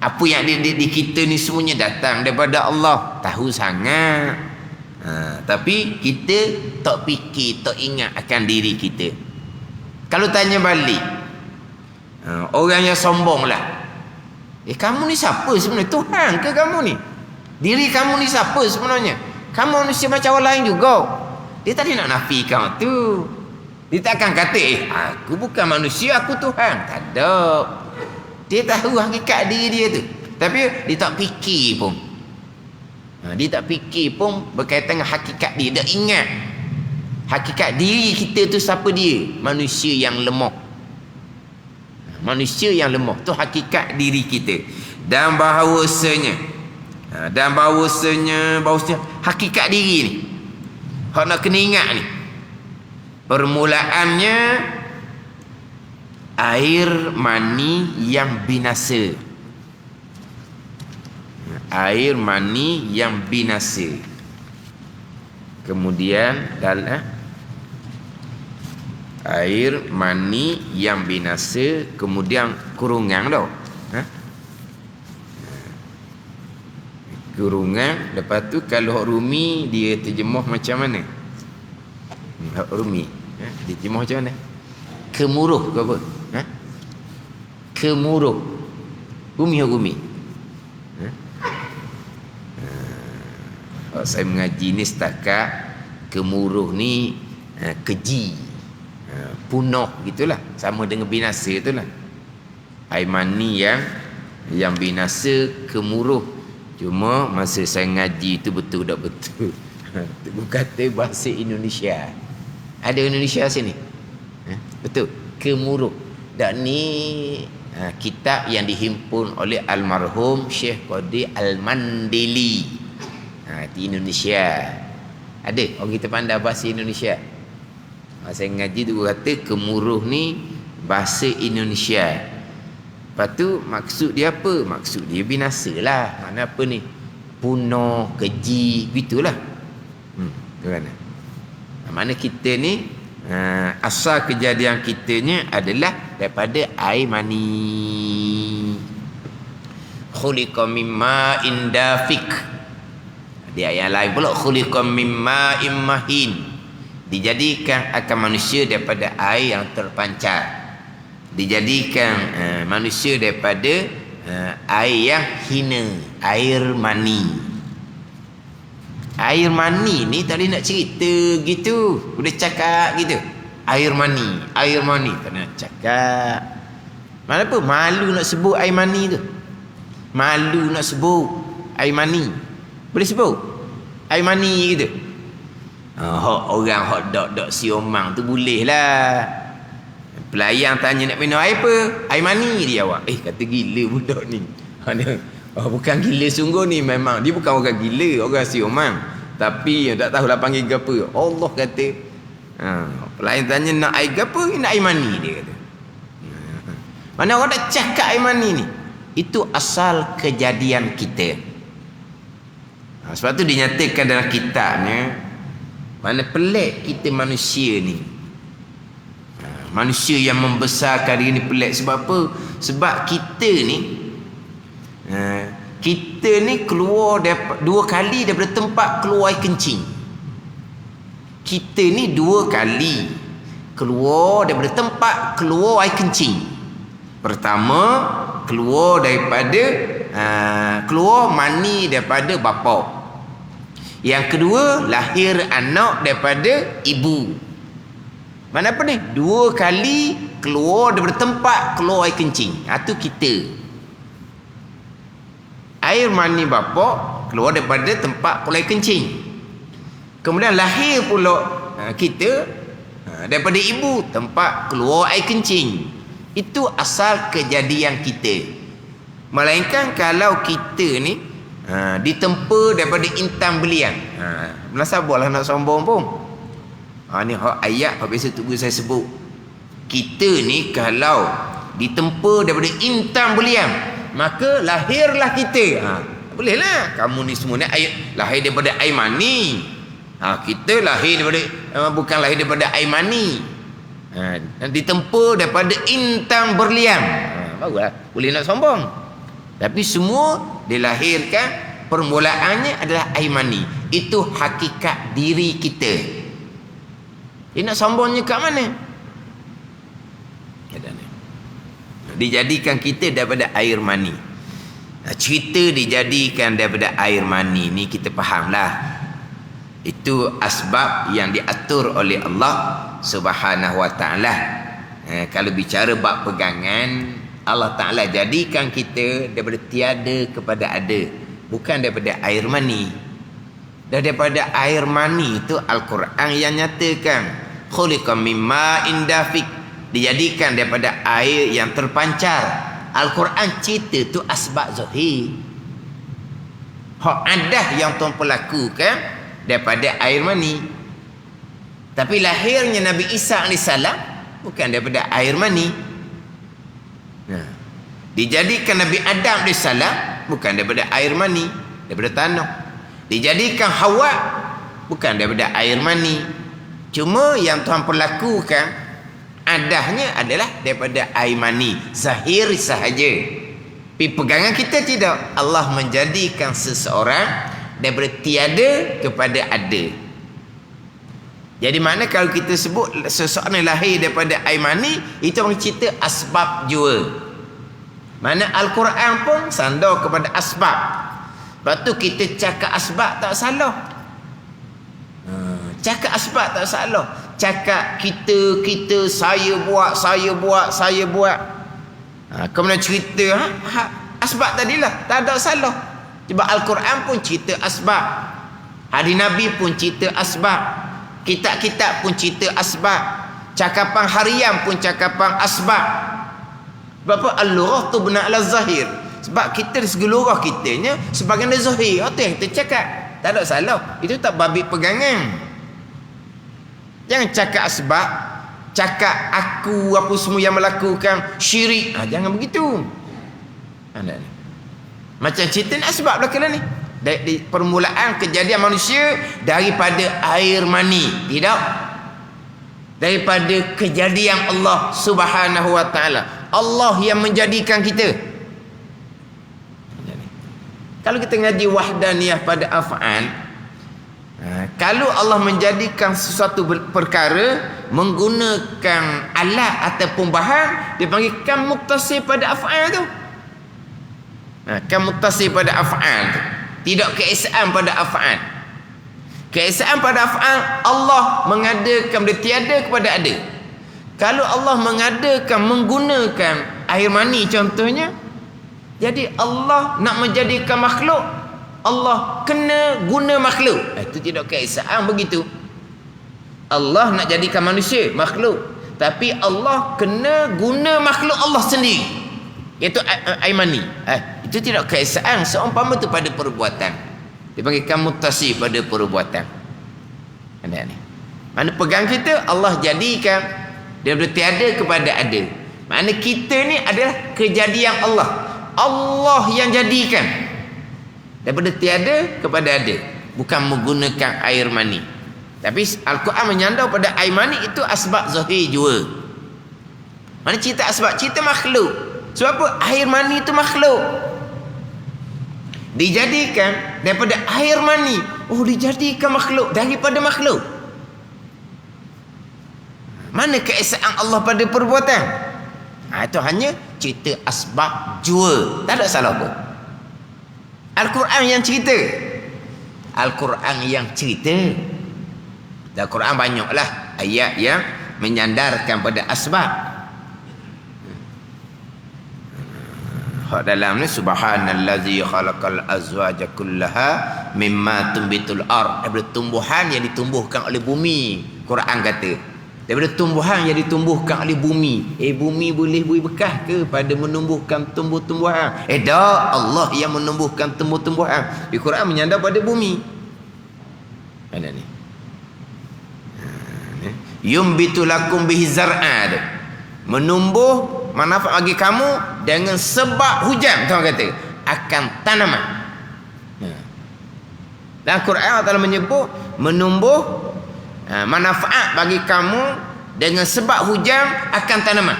Apa yang ada di kita ni semuanya datang daripada Allah. Tahu sangat. Tapi kita tak fikir, tak ingat akan diri kita. Kalau tanya balik, orang yang sombong lah, kamu ni siapa sebenarnya? Tuhan ke kamu ni? Diri kamu ni siapa sebenarnya? Kamu manusia macam orang lain juga. Dia tak nak nafikan tu. Dia tak akan kata aku bukan manusia, aku Tuhan. Tak ada. Dia tahu hakikat diri dia tu, tapi dia tak fikir pun. Dia tak fikir pun berkaitan dengan hakikat dia. Dia ingat hakikat diri kita tu siapa dia? Manusia yang lemah. Manusia yang lemah tu hakikat diri kita. Dan bahawasanya hakikat diri ni, hak nak kena ingat ni, permulaannya air mani yang binasa. Air mani yang binasa. Kemudian air mani yang binasa, kemudian kurungan tau. Kurungan. Lepas tu kalau hak Rumi dia terjemah macam mana? Hak Rumi dia terjemah macam mana? Kemuruh ke apa? Kemuruh. Rumi hak Rumi. Saya mengaji ni setakat kemuruh ni keji, punah gitulah, sama dengan binasa itulah. Air mani yang binasa, kemuruh. Cuma masa saya ngaji tu betul tak betul. Kata bahasa Indonesia. Ada Indonesia sini? Betul. Kemuruh. Dan ni kitab yang dihimpun oleh almarhum Syekh Qadir Al-Mandili. Di Indonesia ada orang kita pandai bahasa Indonesia. Saya ngaji tu kata kemuruh ni bahasa Indonesia. Lepas tu maksud dia apa? Maksud dia binasa lah. Mana apa ni? Punah, keji, gitulah. Tu kan. Mana kita ni asal kejadian kitanya adalah daripada air mani. Khuliqa mimma indafik. Di ayat lain pula khuliqa mimma immahin. Dijadikan akan manusia daripada air yang terpancar. Dijadikan manusia daripada air yang hina, air mani. Air mani ni tadi nak cerita gitu, udah cakap gitu. Air mani tak nak cakap. Mana apa malu nak sebut air mani tu. Malu nak sebut air mani. Boleh sebut air mani gitu. Orang hot dok siomang tu boleh lah. Pelayang tanya nak minum air apa? Air mani dia awak. Kata gila budak ni. Bukan gila sungguh ni, memang dia bukan orang gila, orang siomang. Tapi tak tahu lah panggil apa. Allah kata. Pelayang tanya nak air apa? Nak air mani dia kata. Mana orang nak cakap air mani ni? Itu asal kejadian kita. Sebab tu dinyatakan dalam kitabnya. Mana pelik kita manusia ni. Manusia yang membesarkan diri ni pelik. Sebab apa? Sebab kita ni keluar dua kali daripada tempat keluar air kencing. Kita ni dua kali keluar daripada tempat keluar air kencing. Pertama, keluar daripada keluar mani daripada bapa. Yang kedua, lahir anak daripada ibu. Mana apa ni? Dua kali keluar daripada tempat keluar air kencing. Itu kita. Air mani bapa keluar daripada tempat keluar air kencing. Kemudian lahir pula kita daripada ibu, tempat keluar air kencing. Itu asal kejadian kita. Melainkan kalau kita ni ditempa daripada intan belian. Sabarlah nak sombong pun. Ni ayat apa biasa tu saya sebut. Kita ni kalau ditempa daripada intan belian, maka lahirlah kita. Bolehlah. Kamu ni semua ni lahir daripada air mani. Kita lahir daripada bukan lahir daripada air mani. Ditempa daripada intan berlian. Barulah boleh nak sombong. Tapi semua dilahirkan permulaannya adalah air mani. Itu hakikat diri kita. Dia nak sombongnya kat mana? Dijadikan kita daripada air mani. Cerita dijadikan daripada air mani ni kita fahamlah. Itu asbab yang diatur oleh Allah Subhanahu wa taala. Kalau bicara bab pegangan, Allah Ta'ala jadikan kita daripada tiada kepada ada. Bukan daripada air mani. Dan daripada air mani itu Al-Quran yang nyatakan. Khuliqa mimma indafik. Dijadikan daripada air yang terpancar. Al-Quran cerita tu asbab zahir. Hak adah yang tuan pelakukan daripada air mani. Tapi lahirnya Nabi Isa AS bukan daripada air mani. Dijadikan Nabi Adam AS bukan daripada air mani, daripada tanah. Dijadikan Hawa bukan daripada air mani. Cuma yang Tuhan perlakukan adahnya adalah daripada air mani, zahir sahaja. Tapi pegangan kita tidak. Allah menjadikan seseorang daripada tiada kepada ada. Jadi mana kalau kita sebut seseorang lahir daripada air mani, itu orang cerita asbab jua. Mana Al-Quran pun sandar kepada asbab. Lepas tu kita cakap asbab tak salah. Cakap asbab tak salah. Cakap kita, saya buat. Kemudian cerita asbab tadilah, tak ada salah. Sebab Al-Quran pun cerita asbab. Hadis Nabi pun cerita asbab. Kitab-kitab pun cerita asbab. Cakapan harian pun cakapan asbab. Sebab al-lughah tubna ala zahir. Sebab kita di segi lughah kitanya sebagian dari zahir. Itu yang kita cakap. Tak ada salah. Itu tak babi pegangan. Jangan cakap asbab, cakap aku apa semua yang melakukan syirik. Jangan begitu. Macam cerita ni asbab belakang ni. Dari permulaan kejadian manusia daripada air mani. Tidak. Daripada kejadian Allah Subhanahu wa taala. Allah yang menjadikan kita. Kalau kita ngaji wahdaniyah pada af'al, kalau Allah menjadikan sesuatu perkara menggunakan alat ataupun bahan, dia panggil kam muktasir pada af'al tu. Kam muktasir pada af'al tu. Tidak keesaan pada af'al. Keesaan pada af'al, Allah mengadakan dia tiada kepada ada. Kalau Allah mengadakan menggunakan air mani contohnya, jadi Allah nak menjadikan makhluk, Allah kena guna makhluk. Itu tidak keesaan begitu. Allah nak jadikan manusia makhluk, tapi Allah kena guna makhluk Allah sendiri, iaitu air mani. Itu tidak keesaan. Seumpama tu pada perbuatan, dipanggilkan mutasif pada perbuatan. Mana pegang kita, Allah jadikan daripada tiada kepada ada. Mana kita ni adalah kejadian Allah. Allah yang jadikan daripada tiada kepada ada, bukan menggunakan air mani. Tapi Al-Quran menyandar pada air mani itu asbab zahir jua. Mana cerita asbab, cerita makhluk. Sebab apa? Air mani itu makhluk, dijadikan daripada air mani. Dijadikan makhluk daripada makhluk. Mana keesaan Allah pada perbuatan? Itu hanya cerita asbab jua. Tak ada salah pun. Al-Quran yang cerita. Al-Quran yang cerita. Al-Quran banyaklah ayat yang menyandarkan pada asbab. Hak dalam ni, subhanallazi khalaqal azwaja kullaha mimma tumbitul ard. Daripada tumbuhan yang ditumbuhkan oleh bumi. Quran kata daripada tumbuhan yang ditumbuhkan oleh bumi. Bumi boleh beri bekas ke pada menumbuhkan tumbuh-tumbuhan? Tak, Allah yang menumbuhkan tumbuh-tumbuhan. Di Quran menyandar pada bumi. Mana ni? Yumbitu lakum bihi zar'a. Menumbuh manfaat bagi kamu dengan sebab hujan. Tuhan kata akan tanaman. Dan Quran Allah Ta'ala menyebut menumbuh manfaat bagi kamu dengan sebab hujan akan tanaman.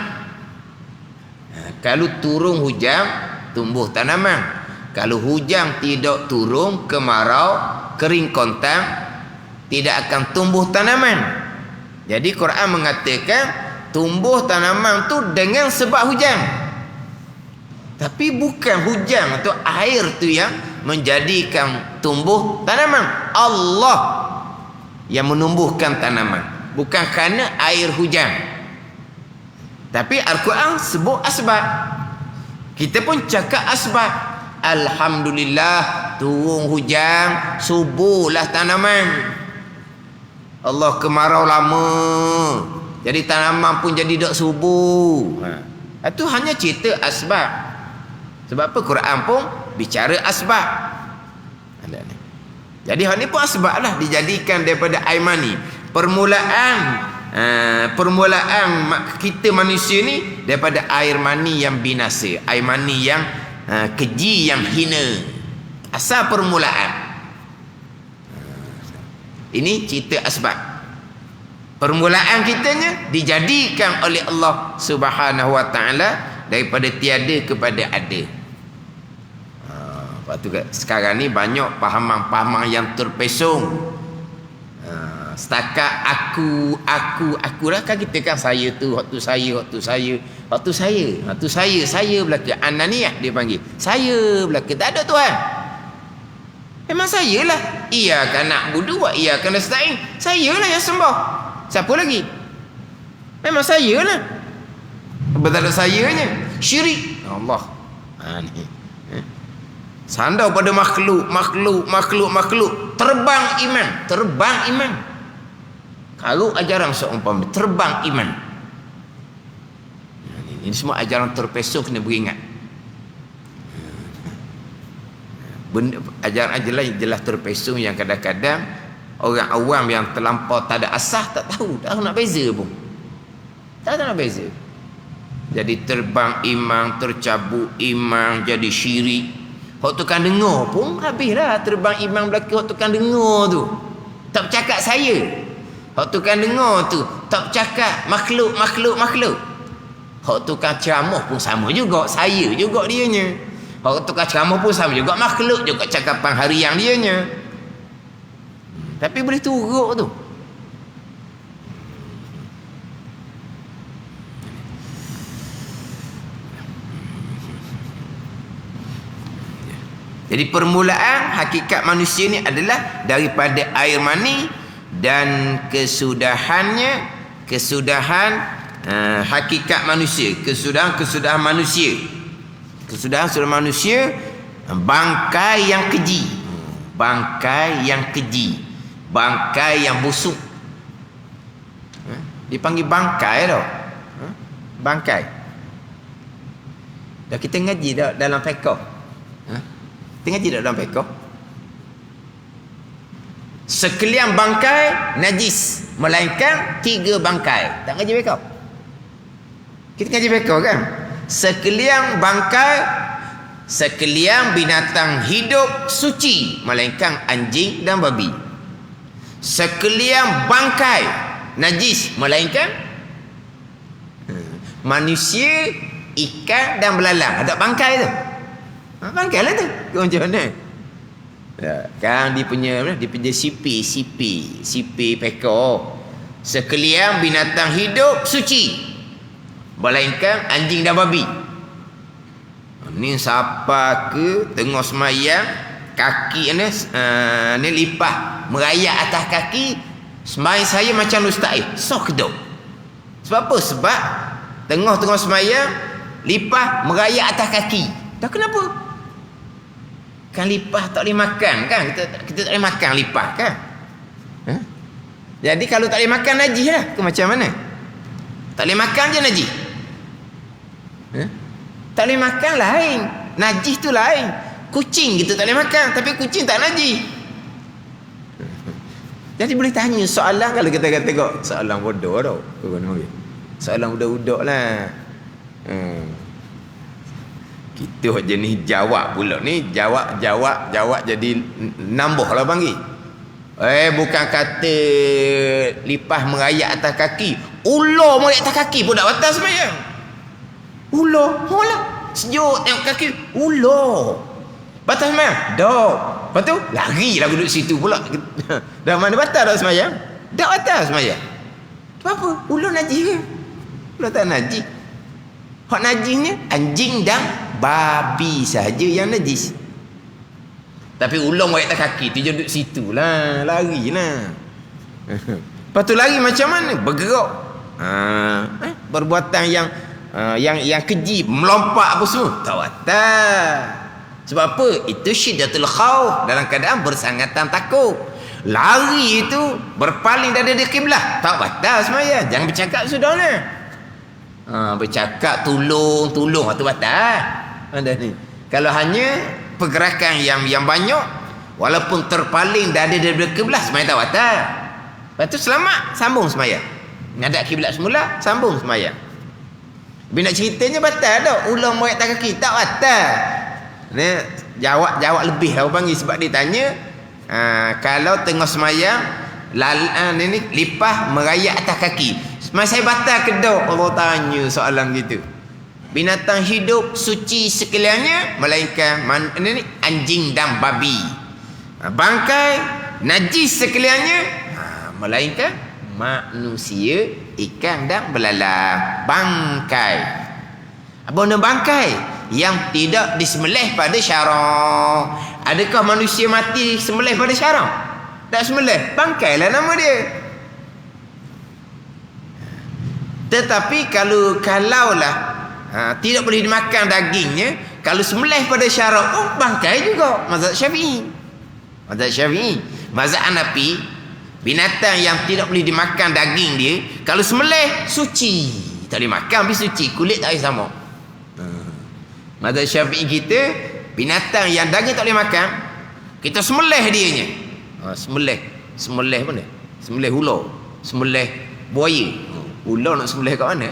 Kalau turun hujan, tumbuh tanaman. Kalau hujan tidak turun, kemarau, kering kontang, tidak akan tumbuh tanaman. Jadi Quran mengatakan tumbuh tanaman tu dengan sebab hujan. Tapi bukan hujan atau air tu yang menjadikan tumbuh tanaman. Allah yang menumbuhkan tanaman, bukan kerana air hujan. Tapi Al-Quran sebut asbab. Kita pun cakap asbab. Alhamdulillah turun hujan, subuhlah tanaman. Allah kemarau lama, jadi tanaman pun jadi tak subuh. Itu hanya cerita asbab. Sebab apa? Quran pun bicara asbab. Jadi hal ni pun asbab lah, dijadikan daripada air mani. Permulaan kita manusia ni daripada air mani yang binasa, air mani yang keji, yang hina. Asal permulaan. Ini cerita asbab. Permulaan kitanya dijadikan oleh Allah Subhanahu wa taala daripada tiada kepada ada. Lepas tu sekarang ni banyak pahaman-pahaman yang terpesong. Setakat aku lah kan, kita kan saya tu, waktu saya belaka. Ananiyah dia panggil. Saya belaka, tak ada Tuhan. Memang saya lah. Ia kan nak budu, ia kan nasta'in. Saya lah yang sembah. Siapa lagi? Memang saya lah. Betul ada sayanya. Syirik Allah. Ni sandar pada makhluk. Terbang iman. Kalau ajaran seumpama terbang iman. Ini semua ajaran terpesong, kena beringat. Ajaran jelas terpesong yang kadang-kadang orang awam yang terlampau tak ada asas tak tahu nak beza pun. Tak tahu nak beza. Jadi terbang imam, tercabut imam, jadi syirik. Hak tukang dengar pun habislah terbang imam belaka hak tukang dengar tu. Tak bercakap saya. Hak tukang dengar tu tak bercakap makhluk. Hak tukang ceramah pun sama juga, saya juga dianya. Hak tukang ceramah pun sama juga, makhluk juga cakapan harian dianya. Tapi boleh turuk tu. Jadi permulaan hakikat manusia ni adalah daripada air mani, dan kesudahan hakikat manusia, kesudahan manusia bangkai yang keji, bangkai yang busuk. Dipanggil bangkai tau. Bangkai. Dah kita ngaji dah dalam fiqh. Kita ngaji dah dalam fiqh. Sekalian bangkai najis, melainkan 3 bangkai. Tak ngaji fiqh. Kita ngaji fiqh kan? Sekalian binatang hidup suci, melainkan anjing dan babi. Sekalian bangkai najis, melainkan manusia, ikan dan belalang. Ada bangkai tu. Bangkai lah tu. Macam mana? Kan dia punya CP peko. Sekalian binatang hidup suci, melainkan anjing dan babi. Ni siapa ke tengah semayang kaki ni lipah merayak atas kaki, semayang saya macam ustaz sok kedok. Sebab apa? Sebab tengah-tengah semayang lipah merayak atas kaki. Tak kenapa? Kan lipah tak boleh makan kan? Kita tak boleh makan lipah kan? Jadi kalau tak boleh makan najis lah ke macam mana? Tak boleh makan je najis. Tak boleh makan lain, najis tu lain. Kucing kita tak boleh makan, tapi kucing tak najis. Jadi boleh tanya soalan, kalau kita kata tengok soalan bodoh tau. Soalan budak-budak lah. Kita jenis jawab pula ni, jawab jadi nambah lah panggil. Bukan kata lipah merayak atas kaki, ular merayak atas kaki pun tak batal semayang. Ular, holah sejuk tengok kaki ular, batal semayang? Tak. Lepas tu lari lah duduk situ pula. Dah mana batal tak semayang? Tak batal semayang. Apa? Ular najis ke? Ular tak najis. Hak najisnya anjing dan babi saja yang najis. Tapi ular merayak atas kaki tu je duduk situ lah, lari lah. Lepas tu lari macam mana? Bergerak. Perbuatan yang keji, melompat apa semua, tak batal. Sebab apa? Itu syiddatul khauf, dalam keadaan bersangatan takut. Lari itu berpaling dari kiblat, tak batal semayang. Jangan bercakap sudah lah. Bercakap tolong tu batal. Ada ni. Kalau hanya pergerakan yang banyak, walaupun terpaling dari kiblat, semayang tak batal. Lepas tu selamat, sambung semayang. Ngadap kiblat semula, sambung semayang. Tapi nak ceritanya batal tak? Ular merayak atas kaki, tak batal. Ni jawab lebih lah panggil, sebab dia tanya kalau tengah semayang ni lipah merayak atas kaki, saya batal ke tak? Allah tanya soalan gitu. Binatang hidup suci sekaliannya, melainkan anjing dan babi. Bangkai najis sekaliannya, melainkan manusia, ikan dan belalang. Bangkai. Apa nama bangkai? Yang tidak disembelih pada syarak. Adakah manusia mati sembelih pada syarak? Tak sembelih, bangkai lah nama dia. Tetapi kalaulah tidak boleh dimakan dagingnya, kalau sembelih pada syarak, bangkai juga. Mazhab Syafi'i. Mazhab Hanafi, binatang yang tidak boleh dimakan daging dia, kalau sembelih suci, tak boleh makan tapi suci, kulit tak boleh sama. Mazhab Syafi'i kita, binatang yang daging tak boleh makan, kita sembelih dianya. Sembelih mana? Sembelih ular, sembelih buaya. Ular nak sembelih kat mana?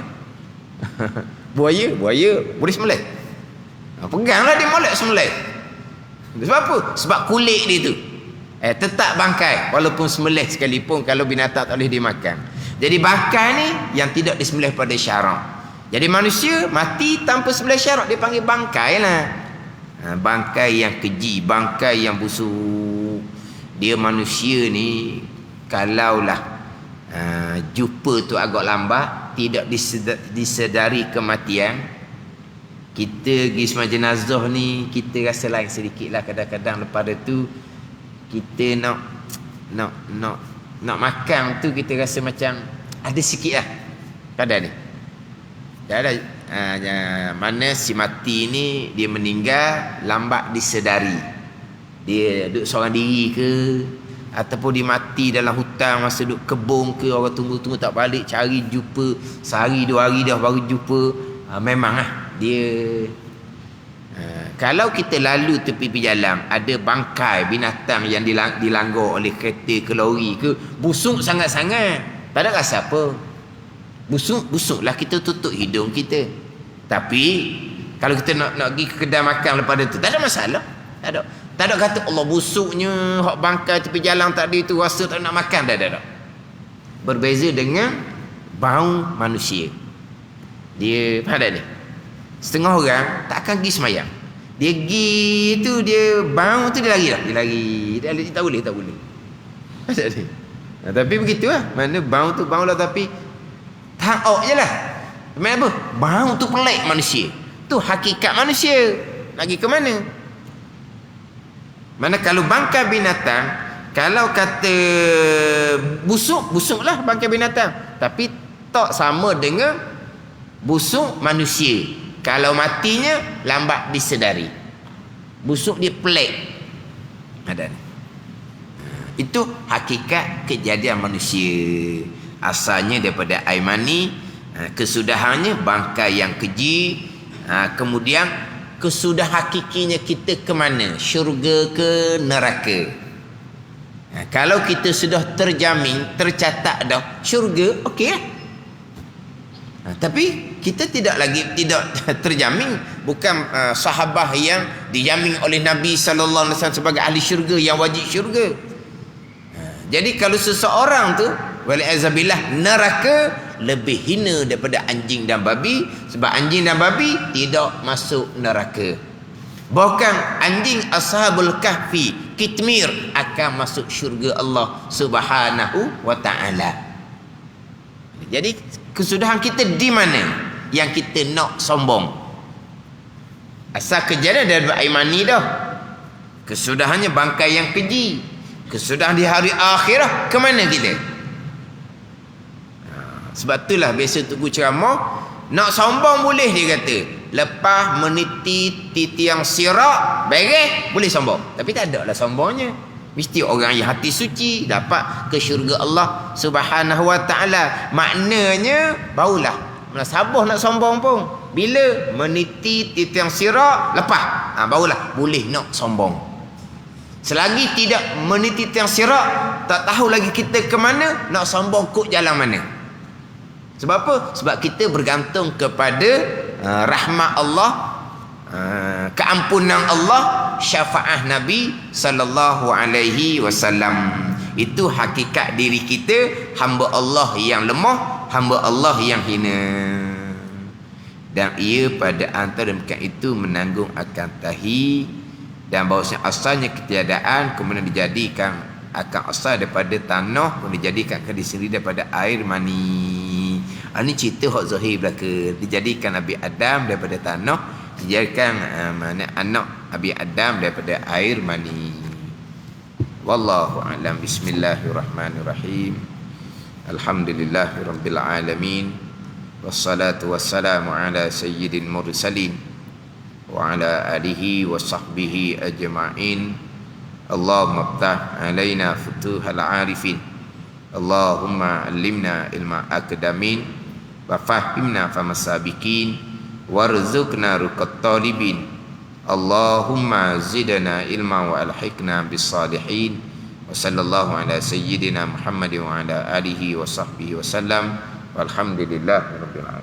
buaya boleh sembelih. Peganglah dia molek sembelih. Sebab apa? Sebab kulit dia tu tetap bangkai walaupun sembelih sekalipun kalau binatang tak boleh dimakan. Jadi bangkai ni yang tidak disembelih pada syarak. Jadi manusia mati tanpa sembelih syarak dia panggil bangkai lah. Bangkai yang keji, bangkai yang busuk. Dia manusia ni kalaulah jumpa tu agak lambat, tidak disedari kematian, kita pergi semua jenazah ni kita rasa lain sedikit lah. Kadang-kadang lepas tu kita nak makan tu kita rasa macam ada sikit lah kadang ni. Mana si mati ni dia meninggal lambat disedari, dia duduk seorang diri ke ataupun dia mati dalam hutan masa duduk kebun ke, orang tunggu-tunggu tak balik, cari jumpa sehari 2 hari dah baru jumpa. Memang lah dia kalau kita lalu tepi jalan ada bangkai binatang yang dilanggar oleh kereta ke lori ke, busuk sangat-sangat, tak ada rasa apa. Busuklah kita tutup hidung kita. Tapi kalau kita nak pergi ke kedai makan lepas itu tak ada masalah. Tak ada kata Allah busuknya hak bangkai tepi jalan tadi tu rasa tak nak makan. Tak. Berbeza dengan bau manusia. Dia faham tak ni? Setengah orang tak akan pergi semayang. Dia pergi tu dia bau tu dia lari lah. Dia tak boleh. Tapi begitulah. Mana bau tu bau lah tapi taok je lah. Maksudnya apa? Bau tu pelik manusia. Tu hakikat manusia. Lagi ke mana? Mana kalau bangkai binatang, kalau kata busuklah bangkai binatang. Tapi tak sama dengan busuk manusia. Kalau matinya lambat disedari. Busuk dia pelik. Ada ni. Itu hakikat kejadian manusia. Asalnya daripada air mani, kesudahannya bangkai yang keji, kemudian kesudah hakikinya kita ke mana? Syurga ke neraka? Kalau kita sudah terjamin, tercatat dah syurga, okey lah. Tapi kita tidak terjamin. Bukan sahabah yang dijamin oleh Nabi SAW sebagai ahli syurga yang wajib syurga. Jadi kalau seseorang tu wali'azabillah neraka lebih hina daripada anjing dan babi, sebab anjing dan babi tidak masuk neraka. Bahkan anjing ashabul kahfi kitmir akan masuk syurga Allah Subhanahu wa ta'ala. Jadi kesudahan kita di mana yang kita nak sombong? Asal kejadian dari imani dah. Kesudahannya bangkai yang keji. Kesudahan di hari akhirah ke mana kita? Sebab itulah biasa Tugu ceramah nak sombong boleh dia kata. Lepas meniti titiang sirak beres boleh sombong. Tapi tak ada lah sombongnya. Mesti orang yang hati suci dapat ke syurga Allah Subhanahu wa ta'ala. Maknanya barulah sabar nak sombong pun bila meniti titiang sirak lepas barulah boleh nak sombong. Selagi tidak meniti titiang sirak, tak tahu lagi kita ke mana, nak sombong kok jalan mana. Sebab apa? Sebab kita bergantung kepada rahmat Allah, keampunan Allah, syafaat Nabi sallallahu alaihi wasallam. Itu hakikat diri kita, hamba Allah yang lemah, hamba Allah yang hina. Dan ia pada antara demikian itu menanggung akan tahi, dan bahawasanya asalnya ketiadaan kemudian dijadikan akan asal daripada tanah, kemudian dijadikan ke sendiri daripada air mani. Ini cerita hak zahir belaka. Dijadikan Nabi Adam daripada tanah, dijadikan anak Nabi Adam daripada air mani. Wallahu a'lam. Bismillahirrahmanirrahim. Alhamdulillahirabbil alamin. Wassalatu wassalamu ala sayyidil mursalin wa ala alihi wa sahbihi ajma'in. Allahumma ftah alaina futuhal arifin. Allahumma allimna ilma akadamin wa fahimna famasabikin warzuqna ruqat talibin. Allahumma zidna ilma wa alhiqna bis salihin. Wa sallallahu ala sayyidina Muhammad wa ala alihi wa sahbihi wa sallam. Walhamdulillahirabbil alamin.